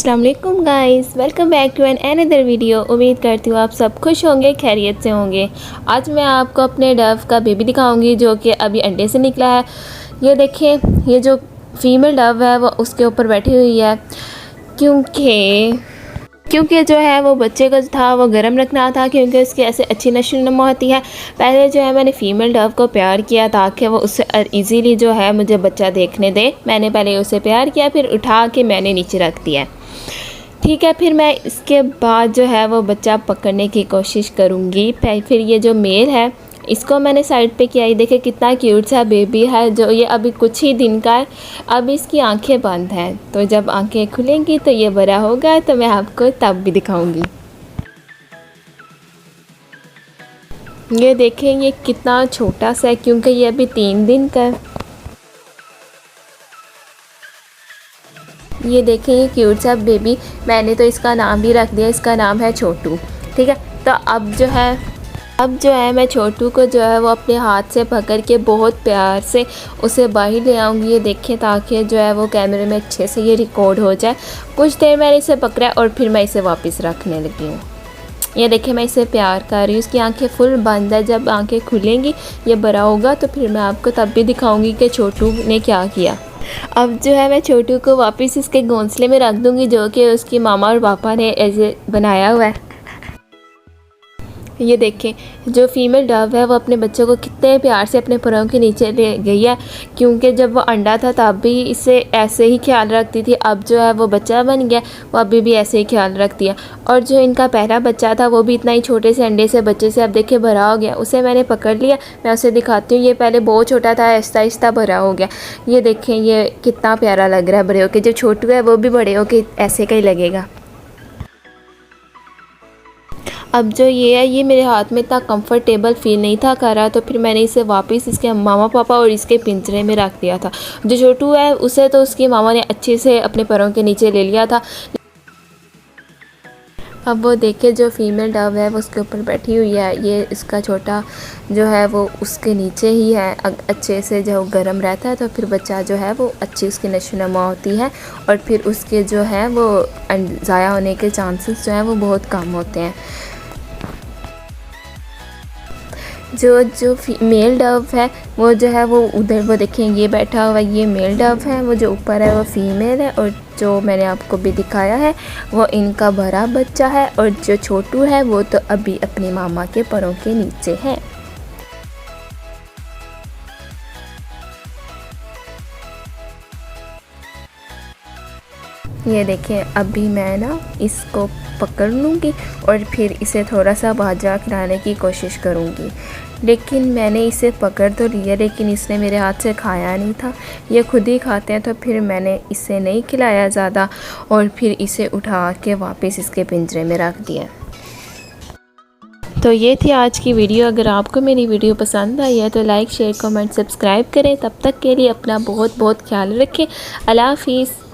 अस्सलाम वालेकुम guys, welcome back to an another video. उम्मीद करती हूँ आप सब खुश होंगे, खैरियत से होंगे। आज मैं आपको अपने डव का बेबी दिखाऊंगी जो कि अभी अंडे से निकला है। ये देखिए, ये जो फीमेल डव है वो उसके ऊपर बैठी हुई है क्योंकि जो है वो बच्चे को था वो गर्म रखना था, क्योंकि उसकी ऐसे अच्छी नशो नुमा होती है। पहले जो है मैंने फ़ीमेल डव को प्यार किया ताकि वो उससे इजीली जो है मुझे बच्चा देखने दे। मैंने पहले उसे प्यार किया, फिर उठा के मैंने नीचे रख दिया। ठीक है, फिर मैं इसके बाद जो है वो बच्चा पकड़ने की कोशिश करूँगी। फिर ये जो मेल है इसको मैंने साइड पे किया। ये देखिए कितना क्यूट सा बेबी है, जो ये अभी कुछ ही दिन का है। अब इसकी आंखें बंद हैं, तो जब आंखें खुलेंगी तो ये बड़ा होगा, तो मैं आपको तब भी दिखाऊंगी। ये देखें ये कितना छोटा सा है, क्योंकि ये अभी 3 दिन का है। ये देखें ये क्यूट सा बेबी, मैंने तो इसका नाम भी रख दिया, इसका नाम है छोटू। ठीक है, तो अब जो है मैं छोटू को जो है वो अपने हाथ से पकड़ के बहुत प्यार से उसे बाहर ले आऊँगी। ये देखें, ताकि जो है वो कैमरे में अच्छे से ये रिकॉर्ड हो जाए। कुछ देर मैंने इसे पकड़ा और फिर मैं इसे वापस रखने लगी हूँ। ये देखें मैं इसे प्यार कर रही हूँ, उसकी आंखें फुल बंद है। जब आंखें खुलेंगी ये बड़ा होगा तो फिर मैं आपको तब भी दिखाऊँगी कि छोटू ने क्या किया। अब जो है मैं छोटू को वापस इसके घोंसले में रख दूँगी, जो कि उसकी मामा और पापा ने ऐसे बनाया हुआ है। ये देखें जो फीमेल डव है वो अपने बच्चों को कितने प्यार से अपने पैरों के नीचे ले गई है, क्योंकि जब वो अंडा था तब भी इसे ऐसे ही ख्याल रखती थी। अब जो है वो बच्चा बन गया, वो अभी भी ऐसे ही ख्याल रखती है। और जो इनका पहला बच्चा था वो भी इतना ही छोटे से अंडे से बच्चे से अब देखिए बड़ा हो गया। उसे मैंने पकड़ लिया, मैं उसे दिखाती हूँ। ये पहले बहुत छोटा था, आहिस्ता आहिस्ता बड़ा हो गया। ये देखें ये कितना प्यारा लग रहा है बड़े होके। जो छोटू है वो भी बड़े होके ऐसे का ही लगेगा। अब जो ये है ये मेरे हाथ में इतना कंफर्टेबल फ़ील नहीं था कर रहा, तो फिर मैंने इसे वापस इसके मामा पापा और इसके पिंजरे में रख दिया था। जो छोटू है उसे तो उसकी मामा ने अच्छे से अपने पैरों के नीचे ले लिया था। अब वो देखे जो फीमेल डव है वो उसके ऊपर बैठी हुई है। ये इसका छोटा जो है वो उसके नीचे ही है। अच्छे से जब गर्म रहता है तो फिर बच्चा जो है वो अच्छी उसकी नशो नुमा होती है, और फिर उसके जो है वो ज़ाया होने के चांसेस जो हैं वो बहुत कम होते हैं। जो मेल डव है वो जो है वो उधर वो देखें ये बैठा हुआ, ये मेल डव है। वो जो ऊपर है वो फीमेल है, और जो मैंने आपको भी दिखाया है वो इनका बड़ा बच्चा है। और जो छोटू है वो तो अभी अपनी मामा के पैरों के नीचे है। ये देखें अभी मैं ना इसको पकड़ लूँगी और फिर इसे थोड़ा सा बाजरा खिलाने की कोशिश करूँगी। लेकिन मैंने इसे पकड़ तो लिया, लेकिन इसने मेरे हाथ से खाया नहीं था। ये खुद ही खाते हैं, तो फिर मैंने इसे नहीं खिलाया ज़्यादा, और फिर इसे उठा के वापस इसके पिंजरे में रख दिया। तो ये थी आज की वीडियो। अगर आपको मेरी वीडियो पसंद आई है तो लाइक शेयर कमेंट सब्सक्राइब करें। तब तक के लिए अपना बहुत बहुत ख्याल रखें। अल्लाह हाफिज़।